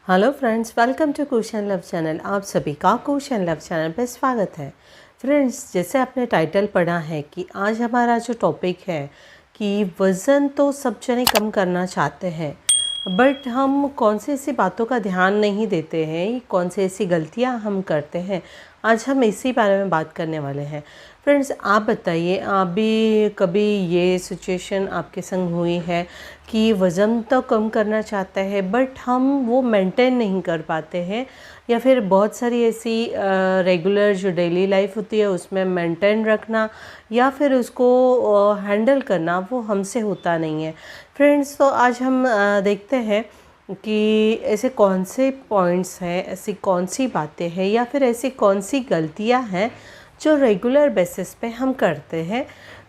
Hello friends, welcome to कुशन love channel. आप सभी का कुशन लव चैनल पर स्वागत है। फ्रेंड्स, जैसे आपने टाइटल पढ़ा है कि आज हमारा जो टॉपिक है कि वज़न तो सब जने कम करना चाहते हैं, बट हम कौन सी ऐसी बातों का ध्यान नहीं देते हैं, कौन सी ऐसी गलतियां हम करते हैं। आज हम इसी बारे में बात करने वाले हैं। फ्रेंड्स, आप बताइए, आप भी कभी ये सिचुएशन आपके संग हुई है कि वज़न तो कम करना चाहते हैं बट हम वो मेंटेन नहीं कर पाते हैं, या फिर बहुत सारी ऐसी रेगुलर जो डेली लाइफ होती है उसमें मेंटेन रखना या फिर उसको हैंडल करना वो हमसे होता नहीं है। फ्रेंड्स, तो आज हम देखते हैं कि ऐसे कौन से पॉइंट्स हैं, ऐसी कौन सी बातें हैं या फिर ऐसी कौन सी गलतियां हैं जो रेगुलर बेसिस पे हम करते हैं।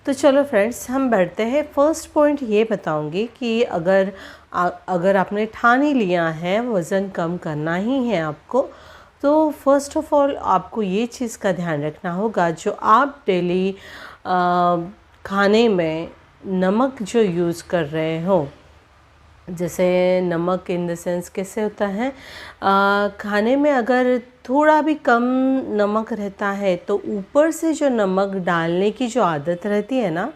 तो चलो फ्रेंड्स, हम बढ़ते हैं। फर्स्ट पॉइंट ये बताऊंगी कि अगर आपने ठान ही लिया है वज़न कम करना ही है आपको, तो फर्स्ट ऑफ ऑल आपको ये चीज़ का ध्यान रखना होगा, जो आप डेली खाने में नमक जो यूज़ कर रहे हो, जैसे नमक इन द सेंस कैसे होता है, खाने में अगर थोड़ा भी कम नमक रहता है तो ऊपर से जो नमक डालने की जो आदत रहती है ना,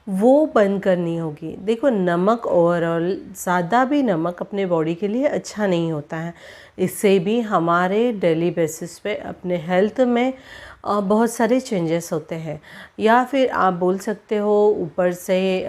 वो बंद करनी होगी। देखो, नमक ओवरऑल ज़्यादा भी नमक अपने बॉडी के लिए अच्छा नहीं होता है। इससे भी हमारे डेली बेसिस पे अपने हेल्थ में बहुत सारे चेंजेस होते हैं। या फिर आप बोल सकते हो ऊपर से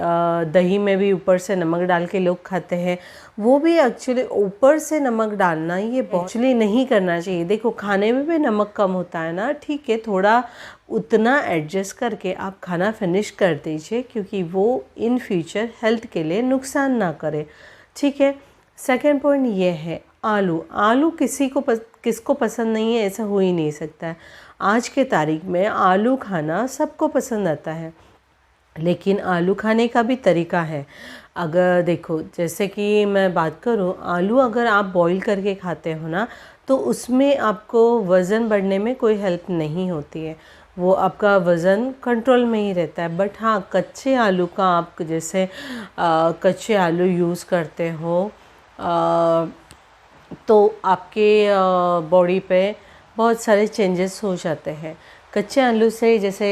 दही में भी ऊपर से नमक डाल के लोग खाते हैं, वो भी एक्चुअली ऊपर से नमक डालना ये एक्चुअली नहीं करना चाहिए। देखो, खाने में भी नमक कम होता है ना, ठीक है, थोड़ा उतना एडजस्ट करके आप खाना फिनिश कर दीजिए, क्योंकि वो इन फ्यूचर हेल्थ के लिए नुकसान ना करे। ठीक है। सेकंड पॉइंट ये है, आलू किसको पसंद नहीं है, ऐसा हो ही नहीं सकता है। आज के तारीख में आलू खाना सबको पसंद आता है, लेकिन आलू खाने का भी तरीका है। अगर देखो, जैसे कि मैं बात करूं, आलू अगर आप बॉईल करके खाते हो ना, तो उसमें आपको वज़न बढ़ने में कोई हेल्प नहीं होती है, वो आपका वज़न कंट्रोल में ही रहता है। बट हाँ, कच्चे आलू का आप जैसे कच्चे आलू यूज़ करते हो तो आपके बॉडी पे बहुत सारे चेंजेस हो जाते हैं। कच्चे आलू से जैसे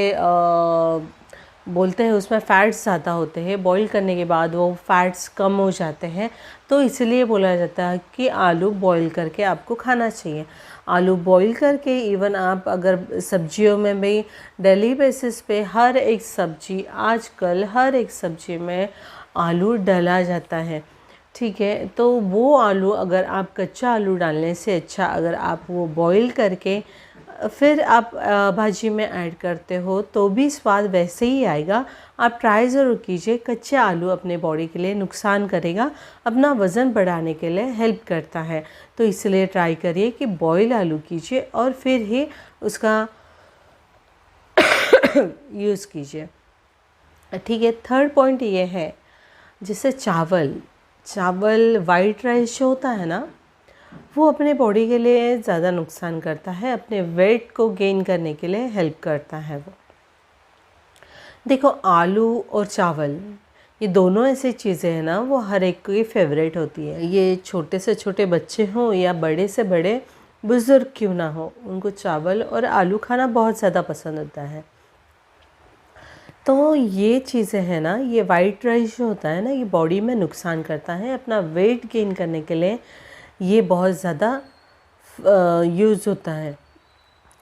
बोलते हैं उसमें फ़ैट्स ज़्यादा होते हैं, बॉईल करने के बाद वो फ़ैट्स कम हो जाते हैं, तो इसलिए बोला जाता है कि आलू बॉईल करके आपको खाना चाहिए। आलू बॉईल करके इवन आप अगर सब्जियों में भी डेली बेसिस पे हर एक सब्जी, आजकल हर एक सब्जी में आलू डाला जाता है। ठीक है, तो वो आलू अगर आप कच्चा आलू डालने से अच्छा अगर आप वो बॉईल करके फिर आप भाजी में ऐड करते हो तो भी स्वाद वैसे ही आएगा। आप ट्राई ज़रूर कीजिए। कच्चे आलू अपने बॉडी के लिए नुकसान करेगा, अपना वज़न बढ़ाने के लिए हेल्प करता है, तो इसलिए ट्राई करिए कि बॉईल आलू कीजिए और फिर ही उसका यूज़ कीजिए। ठीक है। थर्ड पॉइंट ये है, जैसे चावल वाइट राइस जो होता है ना, वो अपने बॉडी के लिए ज़्यादा नुकसान करता है, अपने वेट को गेन करने के लिए हेल्प करता है वो। देखो, आलू और चावल ये दोनों ऐसी चीज़ें हैं ना, वो हर एक की फेवरेट होती है। ये छोटे से छोटे बच्चे हों या बड़े से बड़े बुज़ुर्ग क्यों ना हो, उनको चावल और आलू खाना बहुत ज़्यादा पसंद होता है। तो ये चीज़ें हैं ना, ये वाइट राइस जो होता है ना, ये बॉडी में नुकसान करता है। अपना वेट गेन करने के लिए ये बहुत ज़्यादा यूज़ होता है।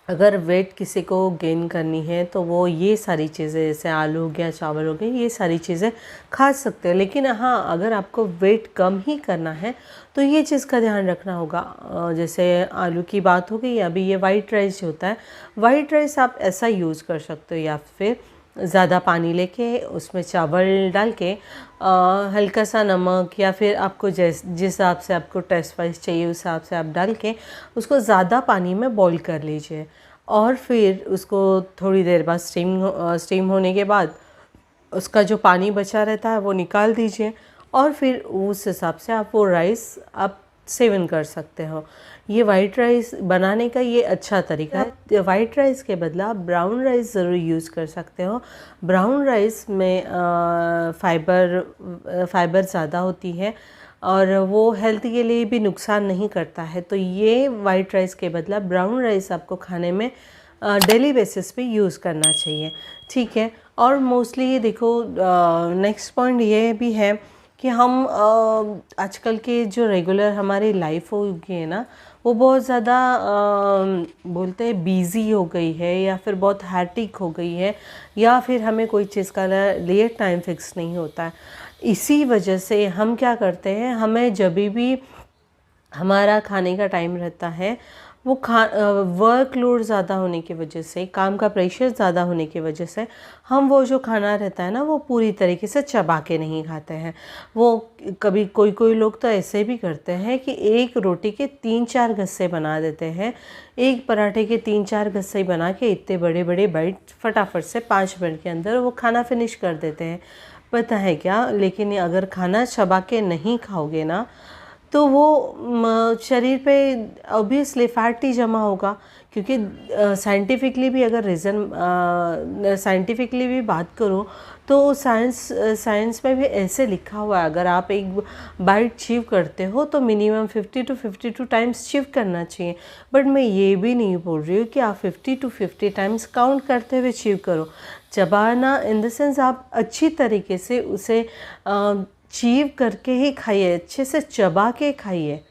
अगर वेट किसी को गेन करनी है तो वो ये सारी चीज़ें, जैसे आलू हो गया, चावल हो गए, ये सारी चीज़ें खा सकते हैं। लेकिन हाँ, अगर आपको वेट कम ही करना है तो ये चीज़ का ध्यान रखना होगा। जैसे आलू की बात हो गई, अभी ये वाइट राइस जो होता है, वाइट राइस आप ऐसा यूज़ कर सकते हो, या फिर ज़्यादा पानी लेके उसमें चावल डाल के हल्का सा नमक, या फिर आपको जिस हिसाब से आपको टेस्ट वाइज चाहिए उस हिसाब से आप डाल के उसको ज़्यादा पानी में बॉईल कर लीजिए, और फिर उसको थोड़ी देर बाद स्टीम होने के बाद उसका जो पानी बचा रहता है वो निकाल दीजिए, और फिर उस हिसाब से आप वो राइस आप सेवन कर सकते हो। ये वाइट राइस बनाने का ये अच्छा तरीका है। वाइट राइस के बदला आप ब्राउन राइस ज़रूर यूज़ कर सकते हो। ब्राउन राइस में फाइबर ज़्यादा होती है, और वो हेल्थ के लिए भी नुकसान नहीं करता है। तो ये वाइट राइस के बदला ब्राउन राइस आपको खाने में डेली बेसिस पे यूज़ करना चाहिए, ठीक है। और मोस्टली ये देखो, नेक्स्ट पॉइंट ये भी है कि हम आजकल के जो रेगुलर हमारी लाइफ हो गई है ना, वो बहुत ज़्यादा बोलते हैं बिज़ी हो गई है, या फिर बहुत हैट्रिक हो गई है, या फिर हमें कोई चीज़ का लिए टाइम फिक्स नहीं होता है। इसी वजह से हम क्या करते हैं, हमें जब भी हमारा खाने का टाइम रहता है, वो वर्कलोड ज़्यादा होने की वजह से, काम का प्रेशर ज़्यादा होने की वजह से हम वो जो खाना रहता है ना, वो पूरी तरीके से चबा के नहीं खाते हैं। वो कभी कोई लोग तो ऐसे भी करते हैं कि एक रोटी के 3-4 गस्से बना देते हैं, एक पराठे के 3-4 गस्से बना के इतने बड़े बड़े बाइट फटाफट से 5 मिनट के अंदर वो खाना फिनिश कर देते हैं। पता है क्या, लेकिन अगर खाना चबा के नहीं खाओगे ना, तो वो शरीर पे ऑब्वियसली फैट ही जमा होगा। क्योंकि साइंटिफिकली भी अगर साइंटिफिकली भी बात करो तो साइंस में भी ऐसे लिखा हुआ है, अगर आप एक बाइट च्यू करते हो तो मिनिमम 50 to 52 टाइम्स च्यू करना चाहिए। बट मैं ये भी नहीं बोल रही हूँ कि आप 50 to 50 टाइम्स काउंट करते हुए च्यू करो। चबाना इन द सेंस आप अच्छी तरीके से उसे च्यू करके ही खाइए, अच्छे से चबा के खाइए।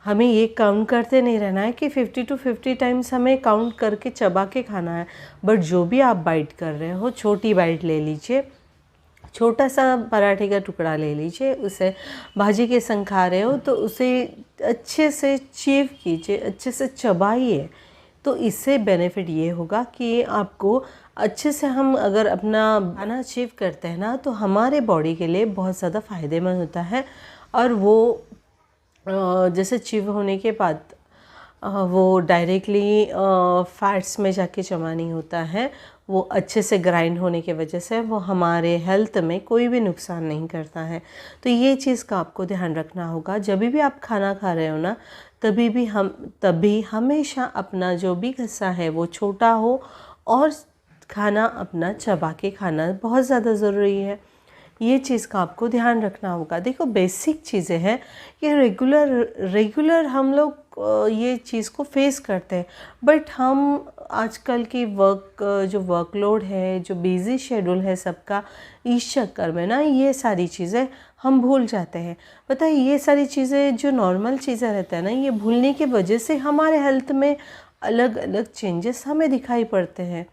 हमें ये काउंट करते नहीं रहना है कि 50 to 50 टाइम्स हमें काउंट करके चबा के खाना है। बट जो भी आप बाइट कर रहे हो, छोटी बाइट ले लीजिए, छोटा सा पराठे का टुकड़ा ले लीजिए, उसे भाजी के संग खा रहे हो तो उसे अच्छे से च्यू कीजिए, अच्छे से चबाइए। तो इससे बेनिफिट ये होगा कि आपको अच्छे से, हम अगर अपना खाना च्यू करते हैं ना, तो हमारे बॉडी के लिए बहुत ज़्यादा फ़ायदेमंद होता है। और वो जैसे च्यू होने के बाद वो डायरेक्टली फैट्स में जाके जमा नहीं होता है, वो अच्छे से ग्राइंड होने की वजह से वो हमारे हेल्थ में कोई भी नुकसान नहीं करता है। तो ये चीज़ का आपको ध्यान रखना होगा। जब भी आप खाना खा रहे हो ना, तभी हमेशा अपना जो भी हिस्सा है वो छोटा हो, और खाना अपना चबा के खाना बहुत ज़्यादा ज़रूरी है। ये चीज़ का आपको ध्यान रखना होगा। देखो, बेसिक चीज़ें हैं कि रेगुलर हम लोग ये चीज़ को फेस करते हैं। बट हम आजकल की जो वर्कलोड है, जो बिज़ी शेड्यूल है सबका, इस चक्कर में ना ये सारी चीज़ें हम भूल जाते हैं। पता है, ये सारी चीज़ें जो नॉर्मल चीज़ें रहते हैं ना, ये भूलने की वजह से हमारे हेल्थ में अलग अलग चेंजेस हमें दिखाई पड़ते हैं।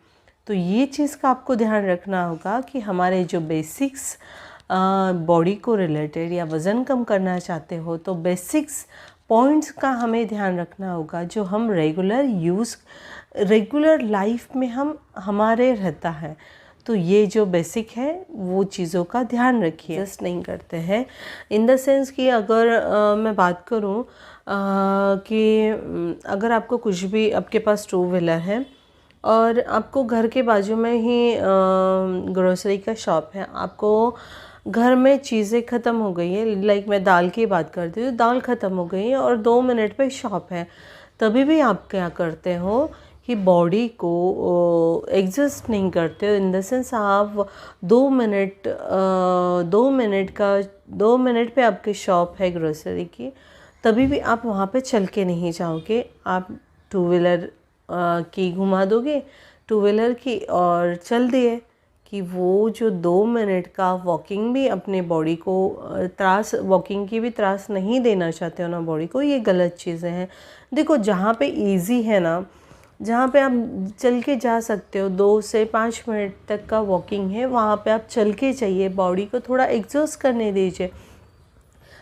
तो ये चीज़ का आपको ध्यान रखना होगा कि हमारे जो बेसिक्स बॉडी को रिलेटेड, या वज़न कम करना चाहते हो तो बेसिक्स पॉइंट्स का हमें ध्यान रखना होगा, जो हम रेगुलर लाइफ में हमारे रहता है। तो ये जो बेसिक है वो चीज़ों का ध्यान रखिए। जस्ट नहीं करते हैं इन द सेंस कि अगर मैं बात करूं कि अगर आपको कुछ भी, आपके पास 2 व्हीलर है और आपको घर के बाजू में ही ग्रोसरी का शॉप है, आपको घर में चीज़ें ख़त्म हो गई है, लाइक मैं दाल की बात करती हूँ, दाल ख़त्म हो गई है और 2 मिनट पे शॉप है, तभी भी आप क्या करते हो कि बॉडी को एग्जिस्ट नहीं करते हो। इन द सेंस आप 2 मिनट पे आपकी शॉप है ग्रोसरी की, तभी भी आप वहाँ पे चल के नहीं जाओगे, आप 2 व्हीलर की घुमा दोगे, 2 व्हीलर की, और चल दिए। कि वो जो 2 मिनट का वॉकिंग भी अपने बॉडी को वॉकिंग की भी त्रास नहीं देना चाहते हो ना बॉडी को, ये गलत चीज़ें हैं। देखो, जहाँ पे इजी है ना, जहाँ पे आप चल के जा सकते हो, 2 से 5 मिनट तक का वॉकिंग है, वहाँ पे आप चल के जाइए, बॉडी को थोड़ा एग्जॉस्ट करने दीजिए।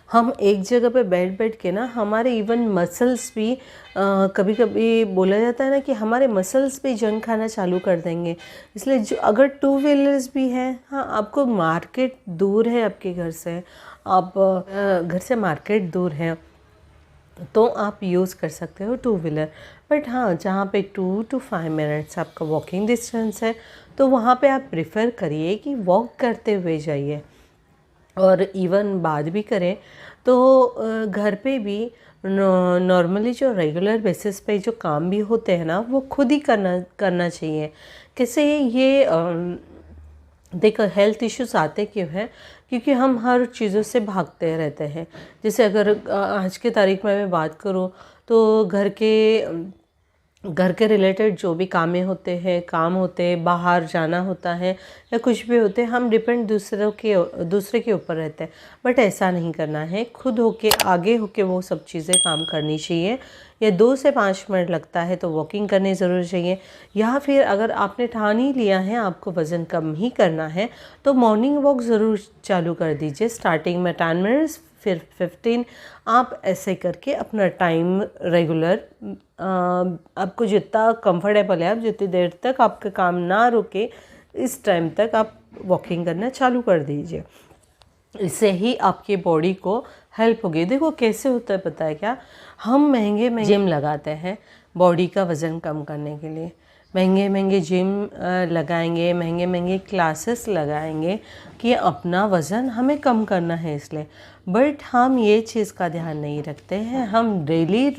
हम एक जगह पे बैठ के ना, हमारे इवन मसल्स भी कभी कभी बोला जाता है ना कि हमारे मसल्स भी जंग खाना चालू कर देंगे। इसलिए जो अगर 2 व्हीलर्स भी हैं, हाँ, आपको मार्केट दूर है आपके घर से, आप घर से मार्केट दूर है, तो आप यूज़ कर सकते हो 2 व्हीलर। बट हाँ, जहाँ पे 2 to 5 मिनट्स आपका वॉकिंग डिस्टेंस है, तो वहाँ पे आप प्रेफर करिए कि वॉक करते हुए जाइए। और इवन बात भी करें तो घर पे भी नॉर्मली जो रेगुलर बेसिस पे जो काम भी होते हैं ना, वो खुद ही करना चाहिए। कैसे देखो हेल्थ इश्यूज आते क्यों हैं, क्योंकि हम हर चीज़ों से भागते रहते हैं। जैसे अगर आज के तारीख में मैं बात करूँ तो घर के रिलेटेड जो भी काम होते हैं, बाहर जाना होता है या कुछ भी होते हैं, हम डिपेंड दूसरे के ऊपर रहते हैं। बट ऐसा नहीं करना है, खुद होके आगे होके वो सब चीज़ें काम करनी चाहिए। या 2 से 5 मिनट लगता है तो वॉकिंग करनी ज़रूर चाहिए। या फिर अगर आपने ठान ही लिया है आपको वज़न कम ही करना है तो मॉर्निंग वॉक ज़रूर चालू कर दीजिए। स्टार्टिंग में 10 मिनट्स, फिर 15। आप ऐसे करके अपना टाइम रेगुलर, आपको जितना कंफर्टेबल है, आप जितनी देर तक आपका काम ना रुके इस टाइम तक आप वॉकिंग करना चालू कर दीजिए। इससे ही आपकी बॉडी को हेल्प होगी। देखो कैसे होता है पता है क्या, हम महंगे जिम लगाते हैं बॉडी का वज़न कम करने के लिए, महंगे महंगे जिम लगाएंगे, महंगे महंगे क्लासेस लगाएंगे कि अपना वज़न हमें कम करना है इसलिए। बट हम ये चीज़ का ध्यान नहीं रखते हैं। हम डेली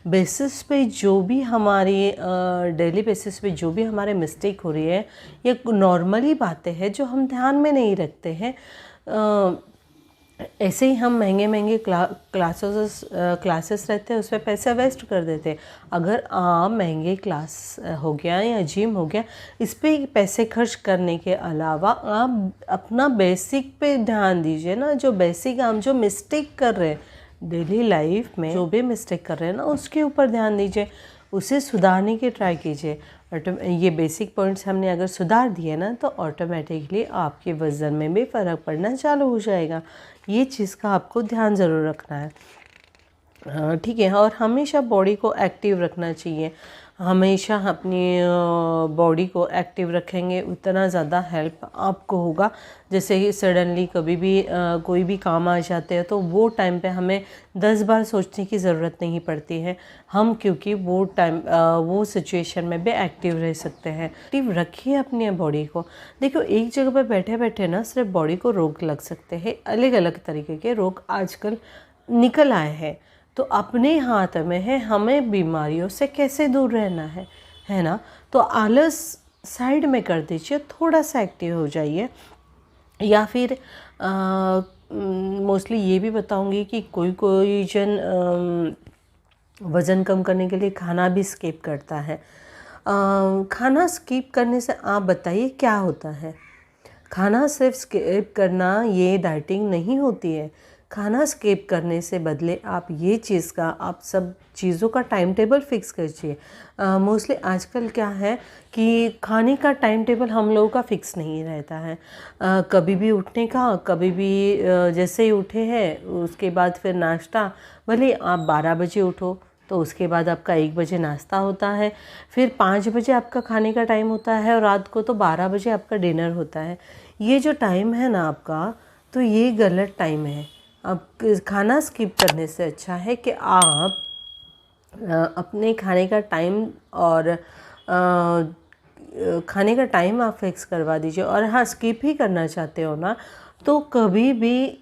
बेसिस पे जो भी हमारे मिस्टेक हो रही है, ये नॉर्मली बातें हैं जो हम ध्यान में नहीं रखते हैं। ऐसे ही हम महंगे महंगे क्लासेस रहते हैं, उसमें पैसा वेस्ट कर देते हैं। अगर आप महंगे क्लास हो गया या जिम हो गया, इस पे पैसे खर्च करने के अलावा आप अपना बेसिक पे ध्यान दीजिए ना। जो बेसिक हम जो मिस्टेक कर रहे हैं डेली लाइफ में, जो भी मिस्टेक कर रहे हैं ना, उसके ऊपर ध्यान दीजिए, उसे सुधारने की ट्राई कीजिए। ये बेसिक पॉइंट्स हमने अगर सुधार दिए ना तो ऑटोमेटिकली आपके वज़न में भी फ़र्क पड़ना चालू हो जाएगा। ये चीज़ का आपको ध्यान ज़रूर रखना है, ठीक है। और हमेशा बॉडी को एक्टिव रखना चाहिए। हमेशा अपनी बॉडी को एक्टिव रखेंगे उतना ज़्यादा हेल्प आपको होगा। जैसे ही सडनली कभी भी कोई भी काम आ जाते हैं तो वो टाइम पे हमें 10 बार सोचने की ज़रूरत नहीं पड़ती है हम, क्योंकि वो सिचुएशन में भी एक्टिव रह सकते हैं। एक्टिव रखिए अपनी बॉडी को। देखो एक जगह पे बैठे बैठे ना सिर्फ बॉडी को रोग लग सकते हैं। अलग अलग तरीके के रोग आजकल निकल आए हैं, तो अपने हाथ में है हमें बीमारियों से कैसे दूर रहना है ना। तो आलस साइड में कर दीजिए, थोड़ा सा एक्टिव हो जाइए। या फिर मोस्टली ये भी बताऊंगी कि कोई जन वज़न कम करने के लिए खाना भी स्किप करता है। खाना स्किप करने से आप बताइए क्या होता है। खाना सिर्फ स्किप करना ये डाइटिंग नहीं होती है। खाना स्किप करने से बदले आप आप सब चीज़ों का टाइम टेबल फिक्स कीजिए। मोस्टली आजकल क्या है कि खाने का टाइम टेबल हम लोगों का फिक्स नहीं रहता है। कभी भी उठने का, कभी भी जैसे ही उठे हैं उसके बाद फिर नाश्ता, भले आप 12 बजे उठो तो उसके बाद आपका 1 बजे नाश्ता होता है, फिर 5 बजे आपका खाने का टाइम होता है और रात को तो 12 बजे आपका डिनर होता है। ये जो टाइम है ना आपका, तो ये गलत टाइम है। अब खाना स्किप करने से अच्छा है कि आप अपने खाने का टाइम और खाने का टाइम आप फिक्स करवा दीजिए। और हाँ, स्किप ही करना चाहते हो ना तो कभी भी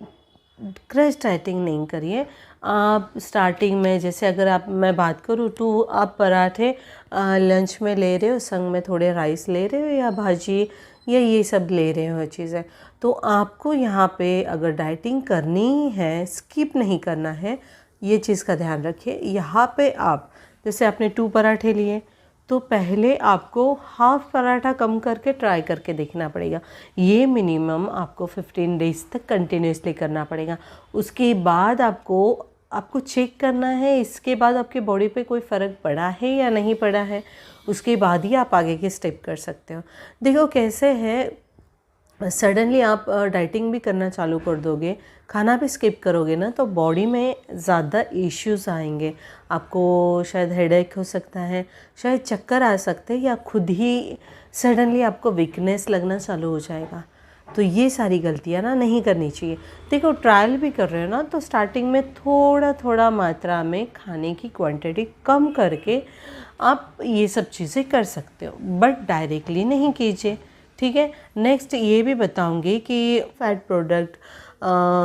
क्रश डाइटिंग नहीं करिए। आप स्टार्टिंग में, जैसे अगर मैं बात करूँ तो आप पराठे लंच में ले रहे हो, संग में थोड़े राइस ले रहे हो या भाजी या ये सब ले रहे हो चीज़ें, तो आपको यहाँ पे अगर डाइटिंग करनी है, स्किप नहीं करना है, ये चीज़ का ध्यान रखिए। यहाँ पे आप जैसे आपने 2 पराठे लिए तो पहले आपको हाफ पराठा कम करके ट्राई करके देखना पड़ेगा। ये मिनिमम आपको 15 डेज़ तक कंटिन्यूसली करना पड़ेगा। उसके बाद आपको चेक करना है, इसके बाद आपके बॉडी पे कोई फ़र्क पड़ा है या नहीं पड़ा है, उसके बाद ही आप आगे के स्टेप कर सकते हो। देखो कैसे है, सडनली आप डाइटिंग भी करना चालू कर दोगे, खाना भी स्किप करोगे ना, तो बॉडी में ज़्यादा इश्यूज आएंगे। आपको शायद हेडेक हो सकता है, शायद चक्कर आ सकते हैं, या खुद ही सडनली आपको वीकनेस लगना चालू हो जाएगा। तो ये सारी गलतियाँ ना नहीं करनी चाहिए। देखो ट्रायल भी कर रहे हो ना, तो स्टार्टिंग में थोड़ा थोड़ा मात्रा में खाने की क्वांटिटी कम करके आप ये सब चीज़ें कर सकते हो, बट डायरेक्टली नहीं कीजिए, ठीक है। नेक्स्ट ये भी बताऊंगी कि फैट प्रोडक्ट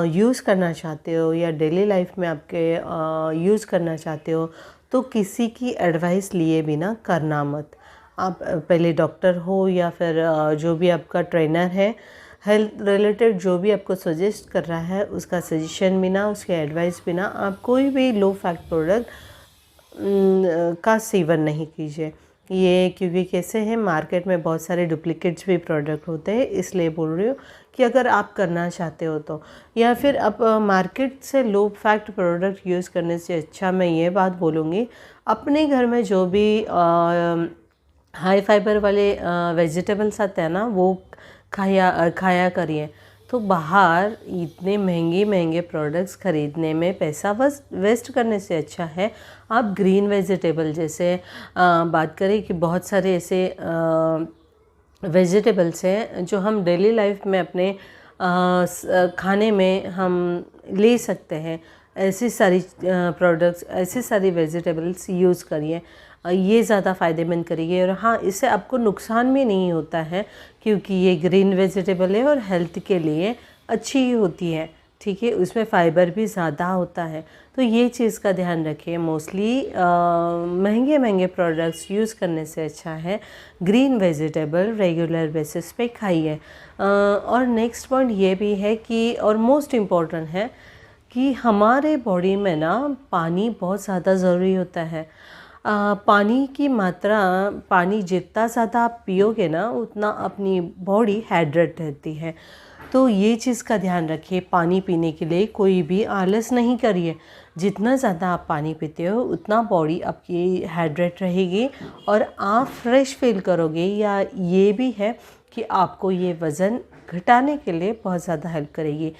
यूज़ करना चाहते हो या डेली लाइफ में आपके यूज़ करना चाहते हो तो किसी की एडवाइस लिए बिना करना मत। आप पहले डॉक्टर हो या फिर जो भी आपका ट्रेनर है, हेल्थ रिलेटेड जो भी आपको सजेस्ट कर रहा है उसका सजेशन बिना, उसके एडवाइस बिना आप कोई भी लो फैट प्रोडक्ट का सेवन नहीं कीजिए। ये क्योंकि कैसे हैं, मार्केट में बहुत सारे डुप्लीकेट्स भी प्रोडक्ट होते हैं, इसलिए बोल रही हूँ कि अगर आप करना चाहते हो तो, या फिर आप मार्केट से लो फैट प्रोडक्ट यूज़ करने से अच्छा मैं ये बात बोलूँगी, अपने घर में जो भी हाई फाइबर वाले वेजिटेबल्स आते हैं ना, वो खाया करिए। तो बाहर इतने महंगे महंगे प्रोडक्ट्स ख़रीदने में पैसा बस वेस्ट करने से अच्छा है आप ग्रीन वेजिटेबल जैसे बात करें कि बहुत सारे ऐसे वेजिटेबल्स हैं जो हम डेली लाइफ में अपने खाने में हम ले सकते हैं। ऐसी सारी प्रोडक्ट्स, ऐसी सारी वेजिटेबल्स यूज़ करिए, ये ज़्यादा फ़ायदेमंद करेगी। और हाँ, इससे आपको नुकसान भी नहीं होता है क्योंकि ये ग्रीन वेजिटेबल है और हेल्थ के लिए अच्छी होती है, ठीक है। उसमें फ़ाइबर भी ज़्यादा होता है, तो ये चीज़ का ध्यान रखिए। मोस्टली महंगे महंगे प्रोडक्ट्स यूज़ करने से अच्छा है ग्रीन वेजिटेबल रेगुलर बेसिस पे खाइए। और नेक्स्ट पॉइंट ये भी है कि, और मोस्ट इम्पॉर्टेंट है कि हमारे बॉडी में ना पानी बहुत ज़्यादा ज़रूरी होता है। पानी की मात्रा, पानी जितना ज़्यादा आप पियोगे ना उतना अपनी बॉडी हाइड्रेट रहती है। तो ये चीज़ का ध्यान रखिए, पानी पीने के लिए कोई भी आलस नहीं करिए। जितना ज़्यादा आप पानी पीते हो उतना बॉडी आपकी हाइड्रेट रहेगी और आप फ्रेश फील करोगे। या ये भी है कि आपको ये वज़न घटाने के लिए बहुत ज़्यादा हेल्प करेगी।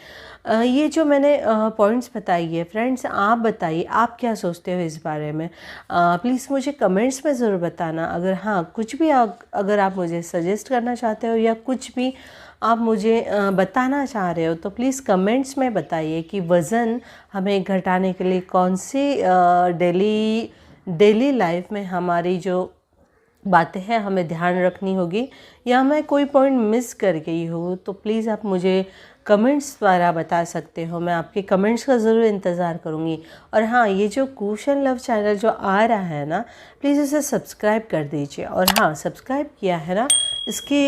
ये जो मैंने पॉइंट्स बताई है फ्रेंड्स, आप बताइए आप क्या सोचते हो इस बारे में। प्लीज़ मुझे कमेंट्स में ज़रूर बताना। अगर हाँ, कुछ भी अगर आप मुझे सजेस्ट करना चाहते हो या कुछ भी आप मुझे बताना चाह रहे हो तो प्लीज़ कमेंट्स में बताइए कि वज़न हमें घटाने के लिए कौन सी डेली लाइफ में हमारी जो बातें हैं हमें ध्यान रखनी होगी, या मैं कोई पॉइंट मिस कर गई हूँ तो प्लीज़ आप मुझे कमेंट्स द्वारा बता सकते हो। मैं आपके कमेंट्स का ज़रूर इंतज़ार करूँगी। और हाँ, ये जो कुशन लव चैनल जो आ रहा है ना, प्लीज़ इसे सब्सक्राइब कर दीजिए। और हाँ, सब्सक्राइब किया है ना, इसके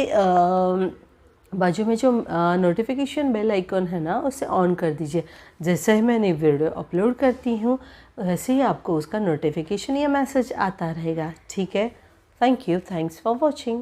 बाजू में जो नोटिफिकेशन बेल आइकॉन है ना, उसे ऑन कर दीजिए। जैसे ही मैंने वीडियो अपलोड करती हूँ वैसे ही आपको उसका नोटिफिकेशन या मैसेज आता रहेगा, ठीक है। Thank you, thanks for watching.